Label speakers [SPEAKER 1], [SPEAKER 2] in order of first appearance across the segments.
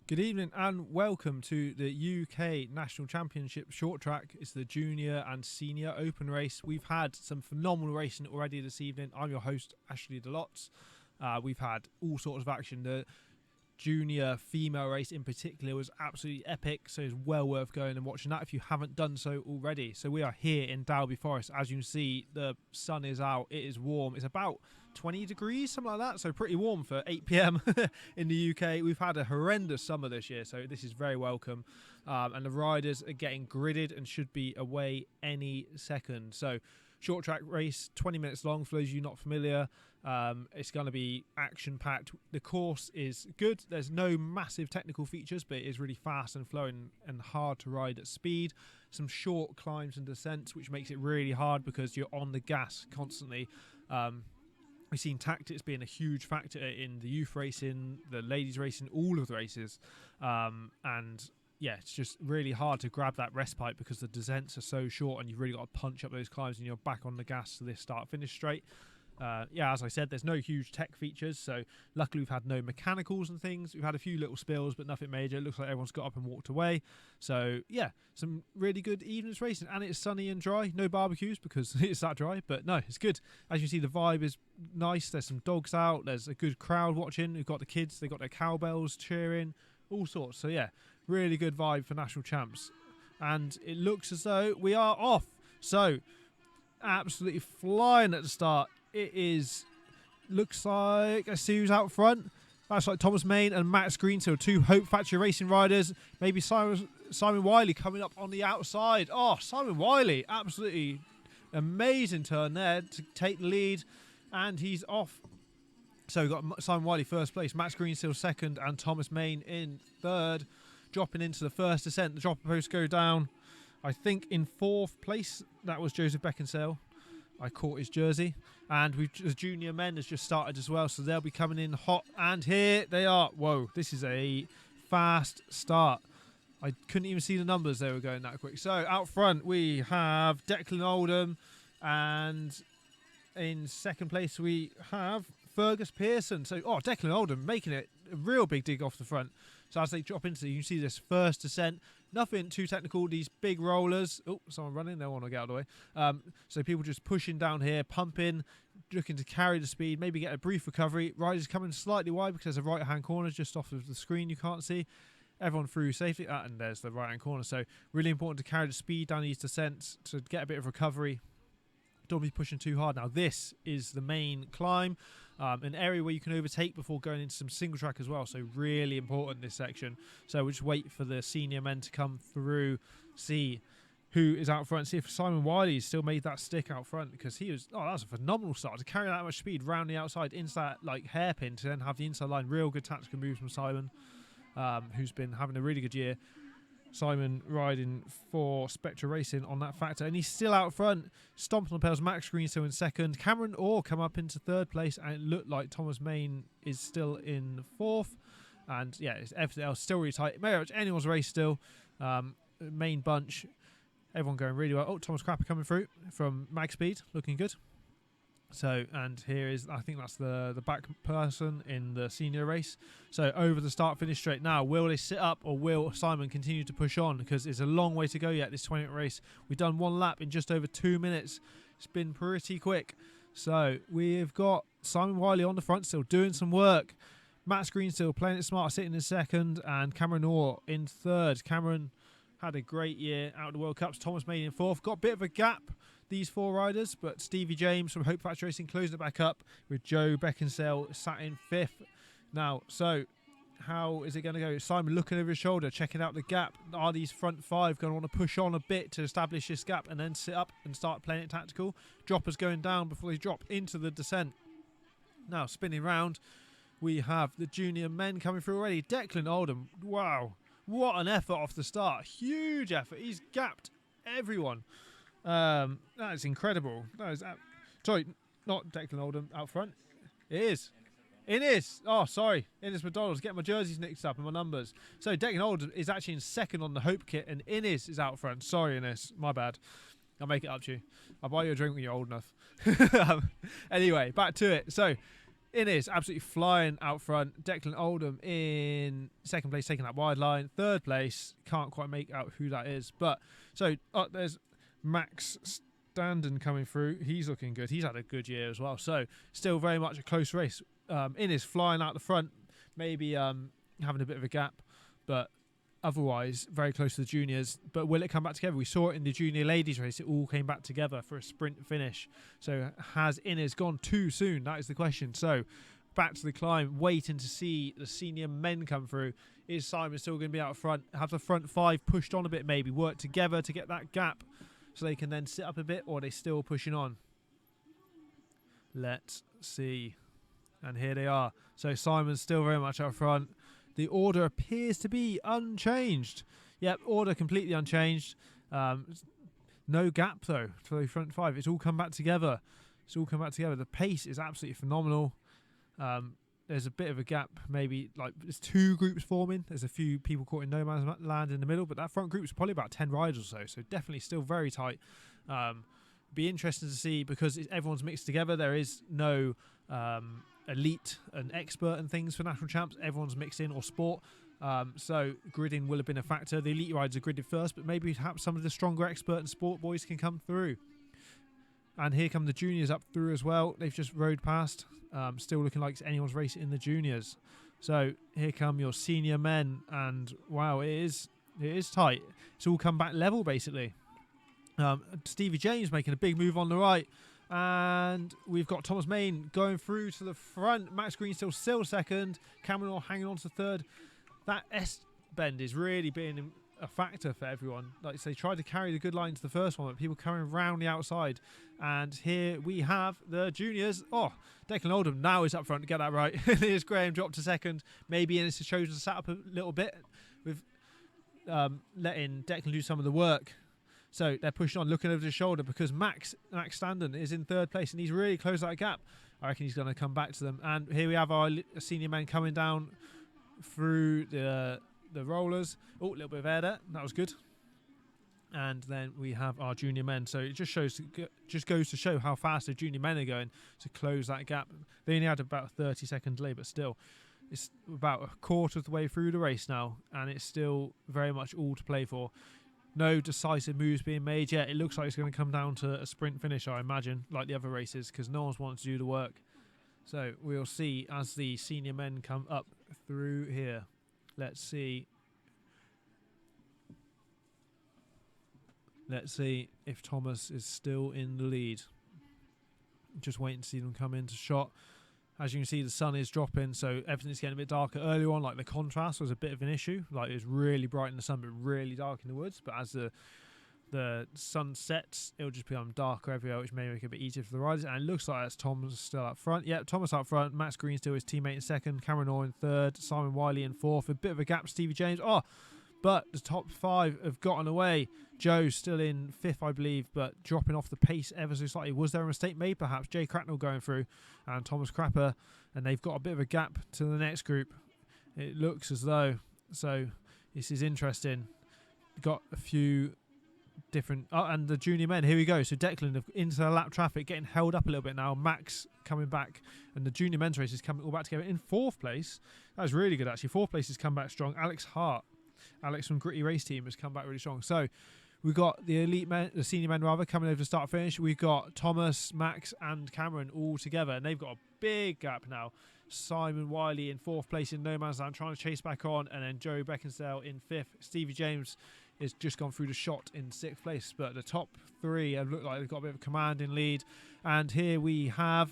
[SPEAKER 1] Good evening and welcome to the UK National Championship short track. It's the junior and senior open race. We've had some phenomenal racing already this evening. I'm your host, Ashley Delotz. We've had all sorts of action. The junior female race in particular was absolutely epic, so it's well worth going and watching that if you haven't done so already. So we are here in Dalby Forest. As you can see, the sun is out, it is warm. It's about 20 degrees, something like that, so pretty warm for 8 p.m. in the UK. We've had a horrendous summer this year, so this is very welcome. And the riders are getting gridded and should be away any second. So short track race, 20 minutes long for those of you not familiar. It's going to be action-packed. The course is good. There's no massive technical features, but it is really fast and flowing and hard to ride at speed. Some short climbs and descents, which makes it really hard because you're on the gas constantly. We've seen tactics being a huge factor in the youth racing, the ladies racing, all of the races. And yeah, it's just really hard to grab that respite because the descents are so short and you've really got to punch up those climbs and you're back on the gas to this start-finish straight. Yeah, as I said, there's no huge tech features, so luckily we've had no mechanicals and things. We've had a few little spills, but nothing major. It looks like everyone's got up and walked away. So yeah, some really good evenings racing, and it's sunny and dry. No barbecues because it's that dry, but no, it's good. As you see, the vibe is nice. There's some dogs out. There's a good crowd watching. We've got the kids. They've got their cowbells cheering, all sorts. So yeah, really good vibe for national champs. And it looks as though we are off. So absolutely flying at the start. It is, looks like, I see who's out front. That's like Thomas Main and Max Greensill, two Hope Factory Racing riders. Maybe Simon Wiley coming up on the outside. Oh, Simon Wiley, absolutely amazing turn there to take the lead, and he's off. So we've got Simon Wiley first place, Max Greensill second, and Thomas Main in third. Dropping into the first descent, the dropper posts go down. I think in fourth place, that was Joseph Beckinsale. I caught his jersey, and the junior men has just started as well, so they'll be coming in hot, and here they are. Whoa, this is a fast start. I couldn't even see the numbers, they were going that quick. So out front we have Declan Oldham, and in second place we have Fergus Pearson. So Declan Oldham making it a real big dig off the front. So as they drop into, you can see this first descent. Nothing too technical, these big rollers. Oh, someone running, they want to get out of the way. So people just pushing down here, pumping, looking to carry the speed, maybe get a brief recovery. Riders coming slightly wide because there's a right-hand corner just off of the screen you can't see. Everyone through safely, and there's the right-hand corner. So really important to carry the speed down these descents to get a bit of recovery. Don't be pushing too hard. Now this is the main climb, an area where you can overtake before going into some single track as well, so really important this section. So we'll just wait for the senior men to come through, see who is out front, see if Simon Wiley still made that stick out front, because he was, that was a phenomenal start to carry that much speed round the outside into that like hairpin to then have the inside line. Real good tactical moves from Simon, who's been having a really good year. Simon riding for Spectra Racing on that factor, and he's still out front, stomping on the pedals. Max Greensill in second, Cameron Orr come up into third place, and it looked like Thomas Main is still in fourth. And yeah, everything else still really tight. Very much anyone's race still. Main bunch, everyone going really well. Thomas Crapper coming through from Magspeed, looking good. So, and here is, I think that's the back person in the senior race. So over the start finish straight now. Will they sit up, or will Simon continue to push on? Because it's a long way to go yet, this 20-minute race. We've done one lap in just over 2 minutes. It's been pretty quick. So we've got Simon Wiley on the front still doing some work. Max Greensill playing it smart, sitting in second, and Cameron Orr in third. Cameron had a great year out of the World Cups. Thomas Main in fourth. Got a bit of a gap, these four riders, but Stevie James from Hope Factory Racing closing it back up with Joe Beckinsale sat in fifth. Now, so how is it going to go? Simon looking over his shoulder, checking out the gap. Are these front five going to want to push on a bit to establish this gap and then sit up and start playing it tactical? Droppers going down before they drop into the descent. Now, spinning round, we have the junior men coming through already. Declan Oldham, wow, what an effort off the start. Huge effort. He's gapped everyone. That is incredible. That is sorry, not Declan Oldham out front. It is. It is. Oh, sorry. Innes McDonald's. Getting my jerseys mixed up and my numbers. So Declan Oldham is actually in second on the Hope kit, and Innes is out front. Sorry, Innes. My bad. I'll make it up to you. I'll buy you a drink when you're old enough. Anyway, back to it. So Innes absolutely flying out front. Declan Oldham in second place, taking that wide line. Third place, can't quite make out who that is. But so there's Max Standen coming through. He's looking good. He's had a good year as well. So still very much a close race. Innes flying out the front, maybe having a bit of a gap, but otherwise very close to the juniors. But will it come back together? We saw it in the junior ladies race. It all came back together for a sprint finish. So has Innes gone too soon? That is the question. So back to the climb, waiting to see the senior men come through. Is Simon still going to be out front? Have the front five pushed on a bit, maybe work together to get that gap so they can then sit up a bit, or are they still pushing on? Let's see. And here they are. So Simon's still very much out front. The order appears to be unchanged. Yep, order completely unchanged. No gap, though, for the front five. It's all come back together. The pace is absolutely phenomenal. There's a bit of a gap, maybe, like, there's two groups forming. There's a few people caught in no man's land in the middle, but that front group's probably about 10 riders or so definitely still very tight. Be interesting to see, because everyone's mixed together. There is no elite and expert and things for national champs. Everyone's mixed in, or sport. So gridding will have been a factor. The elite riders are gridded first, but maybe perhaps some of the stronger expert and sport boys can come through. And here come the juniors up through as well. They've just rode past. Still looking like it's anyone's race in the juniors. So here come your senior men, and wow, it is tight. It's all come back level basically. Stevie James making a big move on the right. And we've got Thomas Main going through to the front. Max Green still second. Cameron Orr hanging on to third. That S-bend is really being a factor for everyone. Like I say, tried to carry the good line to the first one, but people coming round the outside. And here we have the juniors. Oh, Declan Oldham now is up front to get that right. Here's Graham dropped to second. Maybe Innes has chosen to set up a little bit with letting Declan do some of the work. So they're pushing on, looking over his shoulder, because Max Standen is in third place and he's really closed that gap. I reckon he's going to come back to them. And here we have our senior men coming down through the rollers. Oh, a little bit of air there. That was good. And then we have our junior men. So it just goes to show how fast the junior men are going to close that gap. They only had about a 30-second delay, but still, it's about a quarter of the way through the race now, and it's still very much all to play for. No decisive moves being made yet. It looks like it's going to come down to a sprint finish, I imagine, like the other races, because no one's wanted to do the work. So we'll see as the senior men come up through here. Let's see. Let's see if Thomas is still in the lead. Just waiting to see them come into shot. As you can see, the sun is dropping, so everything's getting a bit darker. Earlier on, like, the contrast was a bit of an issue. Like, it was really bright in the sun, but really dark in the woods. But as the sun sets, it'll just become darker everywhere, which may make it a bit easier for the riders. And it looks like that's Thomas still up front. Yeah, Thomas up front. Max Green still his teammate in second. Cameron Orr in third. Simon Wiley in fourth. A bit of a gap, Stevie James. Oh, but the top five have gotten away. Joe's still in fifth, I believe, but dropping off the pace ever so slightly. Was there a mistake made, perhaps? Jay Cracknell going through and Thomas Crapper, and they've got a bit of a gap to the next group. It looks as though. So this is interesting. Got a few different... Oh, and the junior men, here we go. So Declan into the lap traffic, getting held up a little bit now. Max coming back, and the junior men's race is coming all back together. In fourth place, that was really good, actually. Fourth place has come back strong. Alex from Gritty Race Team has come back really strong. So we've got the elite men, the senior men rather, coming over to start finish. We've got Thomas, Max and Cameron all together, and they've got a big gap now. Simon Wiley in fourth place in no man's land, trying to chase back on, and then Joe Beckinsale in fifth. Stevie James has just gone through the shot in sixth place, but the top three have looked like they've got a bit of a commanding lead. And here we have...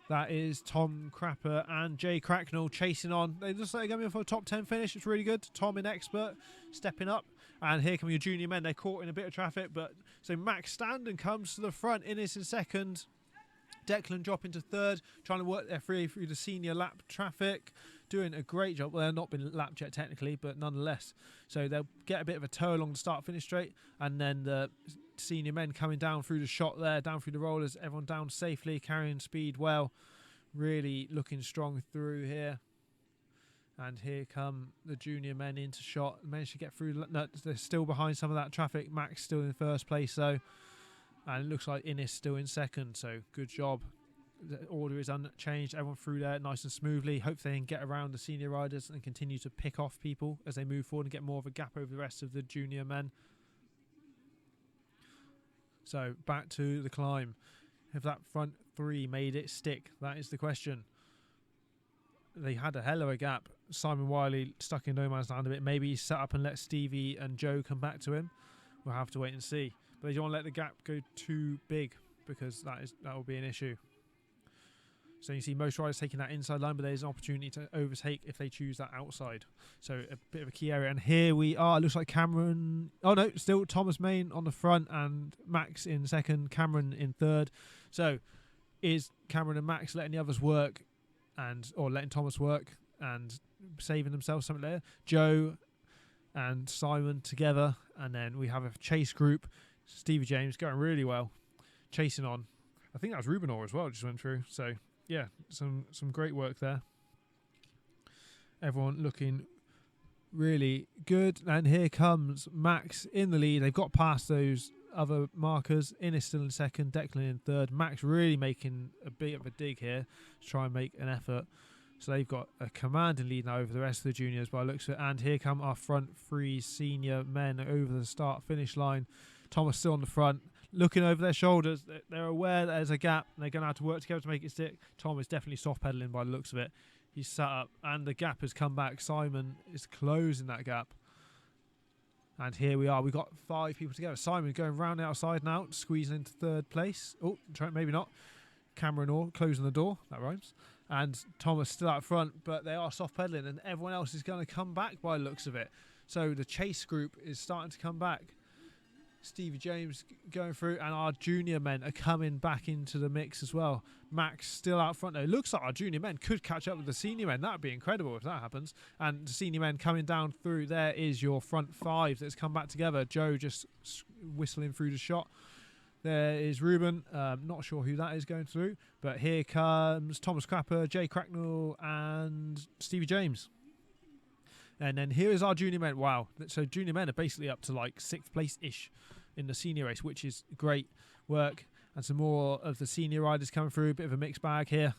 [SPEAKER 1] That is Tom Crapper and Jay Cracknell chasing on. They look like they're going for a top 10 finish. It's really good. Tom in expert, stepping up. And here come your junior men. They're caught in a bit of traffic. But so Max Standen comes to the front. Innes in second. Declan dropping to third. Trying to work their free through the senior lap traffic. Doing a great job. Well, they've not been lapped yet technically, but nonetheless. So they'll get a bit of a tow along the start-finish straight. And then the senior men coming down through the shot there, down through the rollers. Everyone down safely, carrying speed well. Really looking strong through here. And here come the junior men into shot. Managed to get through. No, they're still behind some of that traffic. Max still in first place, though. And it looks like Innes still in second, so good job. The order is unchanged. Everyone through there nice and smoothly. Hope they can get around the senior riders and continue to pick off people as they move forward and get more of a gap over the rest of the junior men. So back to the climb. Have that front three made it stick? That is the question. They had a hell of a gap. Simon Wiley stuck in no man's land a bit. Maybe he set up and let Stevie and Joe come back to him. We'll have to wait and see. But they don't want to let the gap go too big because that will be an issue. So you see most riders taking that inside line, but there's an opportunity to overtake if they choose that outside. So a bit of a key area. And here we are. It looks like Cameron... Oh, no. Still Thomas Main on the front and Max in second. Cameron in third. So is Cameron and Max letting the others work or letting Thomas work and saving themselves something there? Joe and Simon together. And then we have a chase group. Stevie James going really well. Chasing on. I think that was Ruben Orr as well. Just went through. So... yeah, some great work there. Everyone looking really good. And here comes Max in the lead. They've got past those other markers. Innes still in second, Declan in third. Max really making a bit of a dig here to try and make an effort. So they've got a commanding lead now over the rest of the juniors by the looks of it. And here come our front three senior men over the start-finish line. Thomas still on the front. Looking over their shoulders, they're aware that there's a gap and they're going to have to work together to make it stick. Tom is definitely soft pedaling by the looks of it. He's sat up and the gap has come back. Simon is closing that gap. And here we are. We've got 5 people together. Simon going round the outside now, squeezing into third place. Oh, maybe not. Cameron Orr closing the door. That rhymes. And Thomas still out front, but they are soft pedaling and everyone else is going to come back by the looks of it. So the chase group is starting to come back. Stevie James going through and our junior men are coming back into the mix as well. Max still out front though. Looks like our junior men could catch up with the senior men. That would be incredible if that happens. And the senior men coming down through. There is your front 5 that's come back together. Joe just whistling through the shot. There is Ruben. Not sure who that is going through. But here comes Thomas Crapper, Jay Cracknell and Stevie James. And then here is our junior men. Wow. So junior men are basically up to like 6th place-ish in the senior race, which is great work. And some more of the senior riders coming through. A bit of a mixed bag here.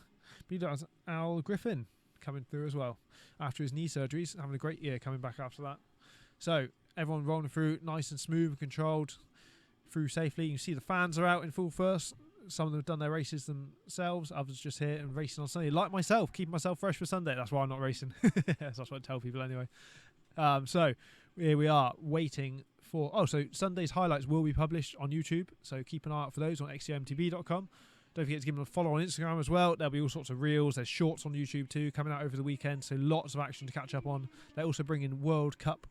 [SPEAKER 1] But Al Griffin coming through as well. After his knee surgeries, having a great year coming back after that. So everyone rolling through nice and smooth and controlled through safely. You can see the fans are out in full force. Some of them have done their races themselves. Others just here and racing on Sunday. Like myself, keeping myself fresh for Sunday. That's why I'm not racing. That's what I tell people anyway. So here we are waiting for... Oh, so Sunday's highlights will be published on YouTube. So keep an eye out for those on xcmtv.com. Don't forget to give them a follow on Instagram as well. There'll be all sorts of reels. There's shorts on YouTube too coming out over the weekend. So lots of action to catch up on. They also bring in World Cup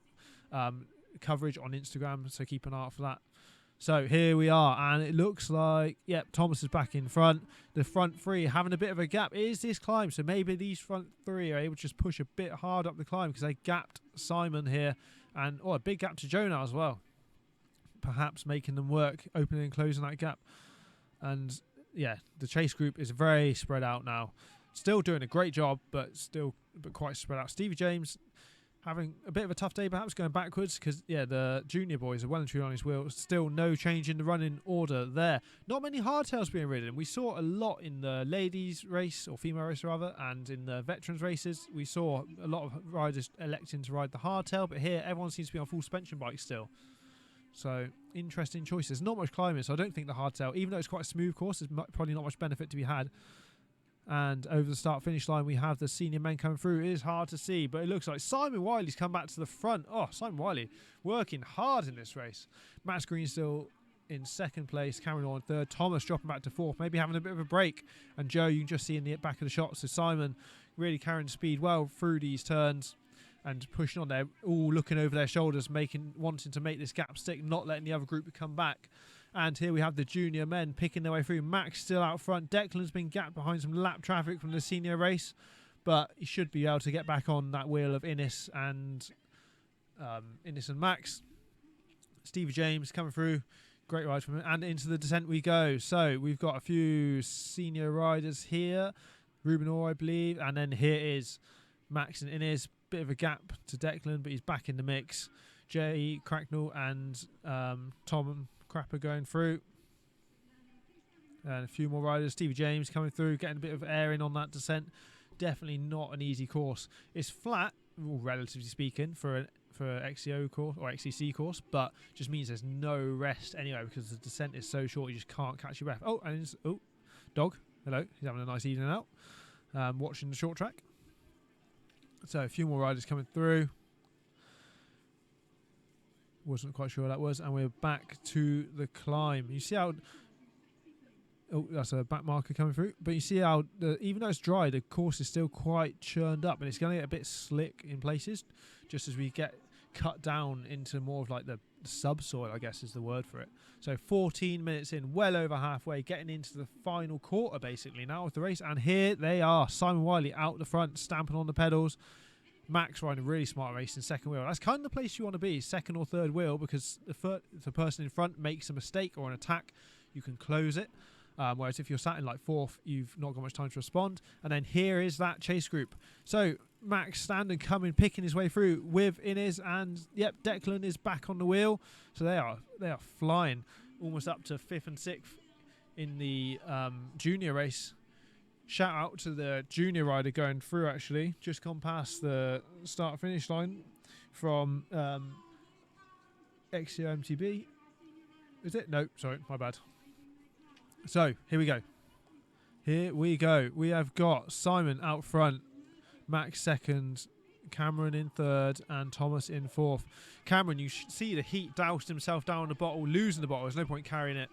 [SPEAKER 1] coverage on Instagram. So keep an eye out for that. So here we are, and it looks like, yep, Thomas is back in front. The front 3 having a bit of a gap. Is this climb? So maybe these front 3 are able to just push a bit hard up the climb because they gapped Simon here. And a big gap to Joe now as well. Perhaps making them work, opening and closing that gap. And yeah, the chase group is very spread out now. Still doing a great job, but quite spread out. Stevie James having a bit of a tough day, perhaps going backwards because, yeah, the junior boys are well and truly on his wheel. Still no change in the running order there. Not many hardtails being ridden. We saw a lot in the ladies' race, or female race rather, and in the veterans' races. We saw a lot of riders electing to ride the hardtail, but here everyone seems to be on full suspension bikes still. So, interesting choices. Not much climbing, so I don't think the hardtail, even though it's quite a smooth course, there's probably not much benefit to be had. And over the start-finish line, we have the senior men coming through. It is hard to see, but it looks like Simon Wiley's come back to the front. Oh, Simon Wiley working hard in this race. Max Green still in second place. Cameron Orr in third. Thomas dropping back to fourth, maybe having a bit of a break. And Joe, you can just see in the back of the shot. So Simon really carrying speed well through these turns and pushing on there, all looking over their shoulders, wanting to make this gap stick, not letting the other group come back. And here we have the junior men picking their way through. Max still out front. Declan's been gapped behind some lap traffic from the senior race, but he should be able to get back on that wheel of Innes and Max. Stevie James coming through. Great ride from him. And into the descent we go. So we've got a few senior riders here. Ruben Orr, I believe. And then here is Max and Innes. Bit of a gap to Declan, but he's back in the mix. Jay Cracknell and Tom Crapper going through. And a few more riders. Stevie James coming through, getting a bit of air in on that descent. Definitely not an easy course. It's flat, relatively speaking, for an XCO course or XCC course, but just means there's no rest anyway because the descent is so short you just can't catch your breath. Oh, and dog. Hello, he's having a nice evening out. Watching the short track. So a few more riders coming through. Wasn't quite sure what that was, and we're back to the climb. You see how? Oh, that's a back marker coming through. But you see how, even though it's dry, the course is still quite churned up, and it's going to get a bit slick in places, just as we get cut down into more of like the subsoil, I guess is the word for it. So 14 minutes in, well over halfway, getting into the final quarter basically now of the race, and here they are. Simon Wiley out the front, stamping on the pedals. Max riding a really smart race in second wheel. That's kind of the place you want to be, second or third wheel, because if the person in front makes a mistake or an attack, you can close it. Whereas if you're sat in like fourth, you've not got much time to respond. And then here is that chase group. So Max standing, coming, picking his way through with Inez, and yep, Declan is back on the wheel. So they are flying, almost up to 5th and 6th in the junior race. Shout out to the junior rider going through, actually. Just gone past the start-finish line from XCO MTB. Is it? No, sorry, my bad. So, here we go. Here we go. We have got Simon out front, Max second, Cameron in third, and Thomas in fourth. Cameron, you see the heat doused himself down the bottle, losing the bottle. There's no point carrying it.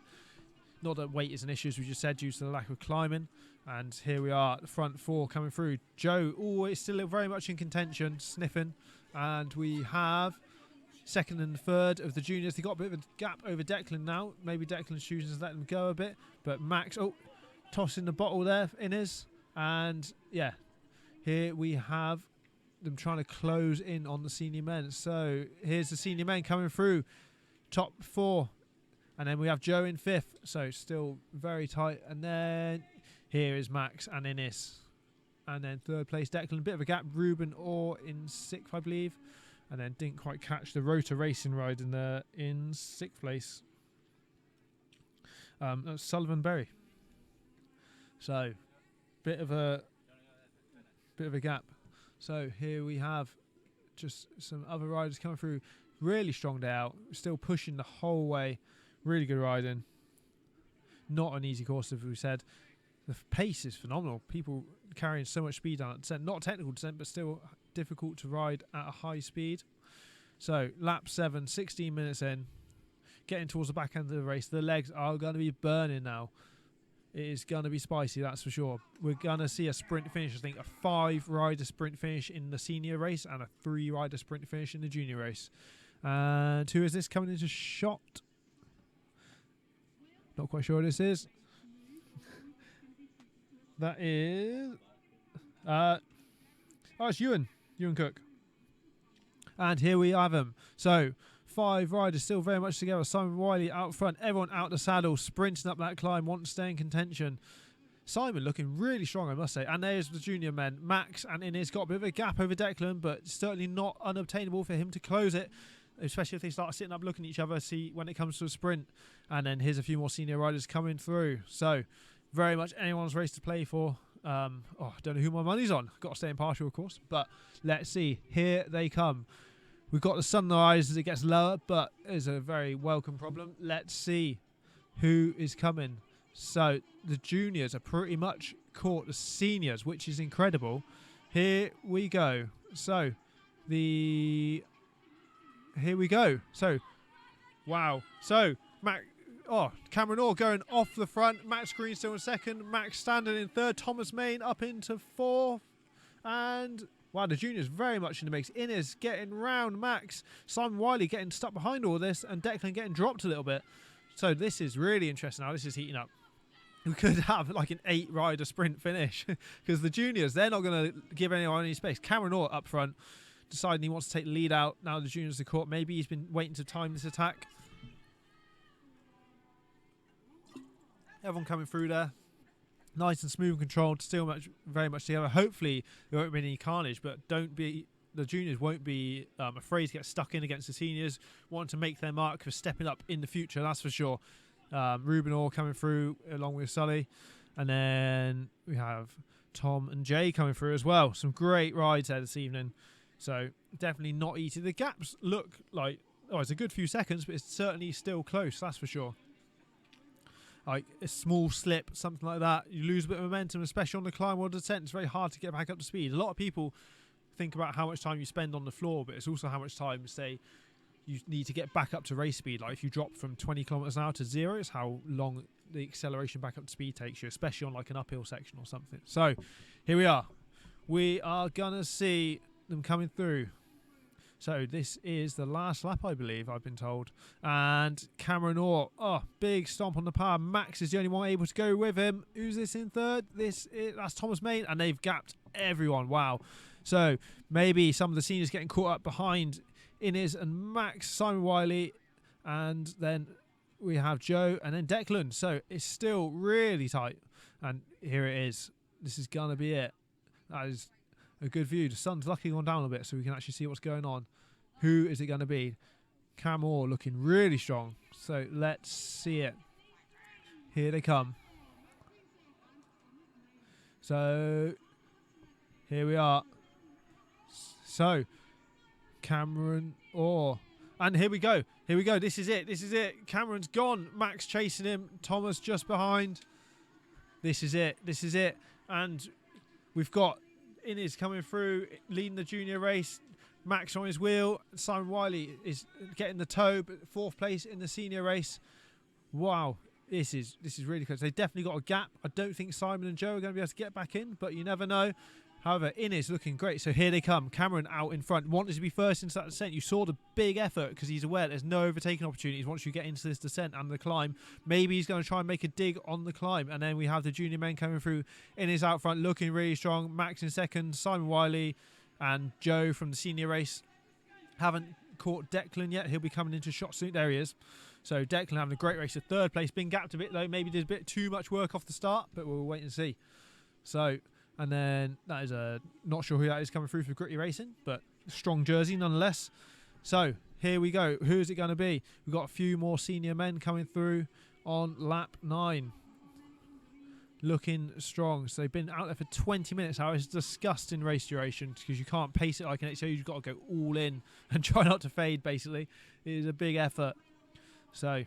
[SPEAKER 1] Not that weight is an issue, as we just said, due to the lack of climbing. And here we are, the front four coming through. Joe, is still very much in contention, sniffing. And we have second and third of the juniors. They got a bit of a gap over Declan now. Maybe Declan's choosing to let them go a bit. But Max, tossing the bottle there, Inez. And yeah, here we have them trying to close in on the senior men. So here's the senior men coming through. Top four. And then we have Joe in fifth. So still very tight. And then here is Max and Inez. And then third place Declan. Bit of a gap. Ruben Orr in sixth, I believe. And then didn't quite catch the Rota Racing ride in sixth place. That's Sullivan Berry. So, bit of a gap. So here we have just some other riders coming through. Really strong day out. Still pushing the whole way. Really good riding. Not an easy course, as we said. The pace is phenomenal. People carrying so much speed down that descent. Not technical descent, but still difficult to ride at a high speed. So lap 7, 16 minutes in, getting towards the back end of the race. The legs are going to be burning now. It is going to be spicy, that's for sure. We're going to see a sprint finish. I think a 5-rider sprint finish in the senior race and a 3-rider sprint finish in the junior race. And who is this coming into shot? Not quite sure who this is. That is it's Ewan Cook. And here we have him. So 5 riders still very much together. Simon Wiley out front, everyone out the saddle, sprinting up that climb, want to stay in contention. Simon looking really strong, I must say. And there's the junior men. Max and Inez got a bit of a gap over Declan, but certainly not unobtainable for him to close it, especially if they start sitting up looking at each other, see when it comes to a sprint. And then here's a few more senior riders coming through. So very much anyone's race to play for. I don't know who my money's on. Got to stay impartial, of course. But let's see. Here they come. We've got the sunrise as it gets lower, but it's a very welcome problem. Let's see who is coming. So the juniors are pretty much caught the seniors, which is incredible. Here we go. So here we go. So, wow. So, Cameron Orr going off the front. Max Green still in second. Max standing in third. Thomas Main up into fourth. And, wow, the juniors very much in the mix. Inez getting round Max. Simon Wiley getting stuck behind all this. And Declan getting dropped a little bit. So, this is really interesting now. This is heating up. We could have like an 8-rider sprint finish. Because the juniors, they're not going to give anyone any space. Cameron Orr up front, deciding he wants to take the lead out. Now the juniors are caught. Maybe he's been waiting to time this attack. Everyone coming through there. Nice and smooth and controlled. Still very much together. Hopefully there won't be any carnage, but the juniors won't be afraid to get stuck in against the seniors. Want to make their mark for stepping up in the future, that's for sure. Ruben Orr coming through along with Sully. And then we have Tom and Jay coming through as well. Some great rides there this evening. So definitely not easy. The gaps look like, it's a good few seconds, but it's certainly still close, that's for sure. Like a small slip, something like that, you lose a bit of momentum, especially on the climb or descent. It's very hard to get back up to speed. A lot of people think about how much time you spend on the floor, but it's also how much time, say, you need to get back up to race speed. Like if you drop from 20 kilometers an hour to 0, it's how long the acceleration back up to speed takes you, especially on like an uphill section or something. So here we are. We are gonna see them coming through. So this is the last lap, I believe, I've been told. And Cameron Orr, big stomp on the power. Max is the only one able to go with him. Who's this in third? That's Thomas Main, and they've gapped everyone. Wow. So maybe some of the seniors getting caught up behind Inez and Max, Simon Wiley, and then we have Joe and then Declan. So it's still really tight. And here it is. This is going to be it. That is a good view. The sun's luckily gone down a bit so we can actually see what's going on. Who is it going to be? Cam Orr looking really strong. So let's see it. Here they come. So here we are. So Cameron Orr. And here we go. Here we go. This is it. This is it. Cameron's gone. Max chasing him. Thomas just behind. This is it. This is it. And we've got Inez coming through, leading the junior race. Max on his wheel. Simon Wiley is getting the toe, but 4th place in the senior race. Wow. This is really close. They definitely got a gap. I don't think Simon and Joe are going to be able to get back in, but you never know. However, Inez looking great. So here they come. Cameron out in front. Wanted to be first into that descent. You saw the big effort because he's aware there's no overtaking opportunities once you get into this descent and the climb. Maybe he's going to try and make a dig on the climb. And then we have the junior men coming through. Inez out front looking really strong. Max in second. Simon Wiley and Joe from the senior race. Haven't caught Declan yet. He'll be coming into shot soon. There he is. So Declan having a great race. 3rd place. Been gapped a bit though. Maybe did a bit too much work off the start, but we'll wait and see. So... And then that is not sure who that is coming through for Gritty Racing, but strong jersey nonetheless. So here we go. Who is it going to be? We've got a few more senior men coming through on lap 9. Looking strong. So they've been out there for 20 minutes now. It's disgusting race duration because you can't pace it like an XCC. You've got to go all in and try not to fade, basically. It is a big effort. So...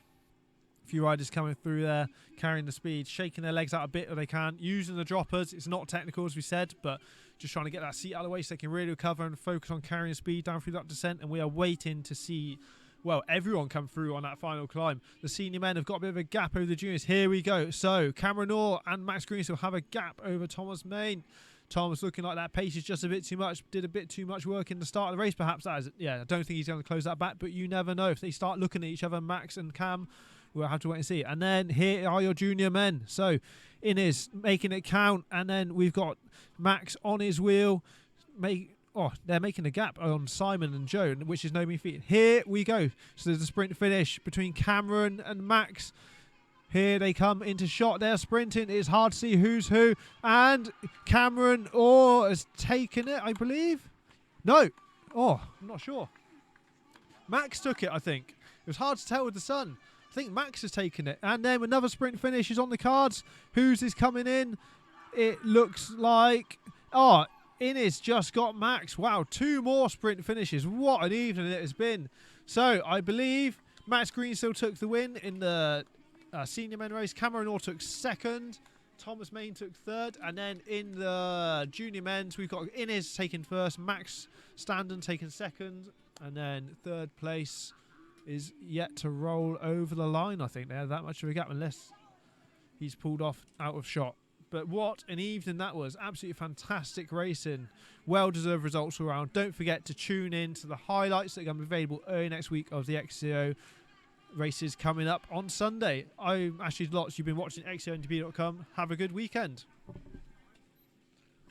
[SPEAKER 1] few riders coming through there, carrying the speed, shaking their legs out a bit if they can, using the droppers. It's not technical, as we said, but just trying to get that seat out of the way so they can really recover and focus on carrying speed down through that descent. And we are waiting to see, well, everyone come through on that final climb. The senior men have got a bit of a gap over the juniors. Here we go. So Cameron Orr and Max Greensill have a gap over Thomas Main. Thomas looking like that pace is just a bit too much. Did a bit too much work in the start of the race, perhaps. I don't think he's going to close that back, but you never know. If they start looking at each other, Max and Cam, we'll have to wait and see. And then here are your junior men. So Inez making it count. And then we've got Max on his wheel. They're making a gap on Simon and Joe, which is no mean feat. Here we go. So there's a sprint finish between Cameron and Max. Here they come into shot. They're sprinting. It's hard to see who's who. And Cameron has taken it, I believe. No. I'm not sure. Max took it, I think. It was hard to tell with the sun. I think Max has taken it. And then another sprint finish is on the cards. Who's is coming in? It looks like... Inez just got Max. Wow, 2 more sprint finishes. What an evening it has been. So, I believe Max Greensill took the win in the senior men race. Cameron Orr took 2nd. Thomas Main took 3rd. And then in the junior men's, we've got Inez taking 1st. Max Standen taking 2nd. And then 3rd place is yet to roll over the line, I think. They had that much of a gap unless he's pulled off out of shot. But what an evening that was. Absolutely fantastic racing. Well-deserved results all around. Don't forget to tune in to the highlights that are going to be available early next week of the XCO races coming up on Sunday. I'm Ashley Lots. You've been watching XCONDB.com. Have a good weekend.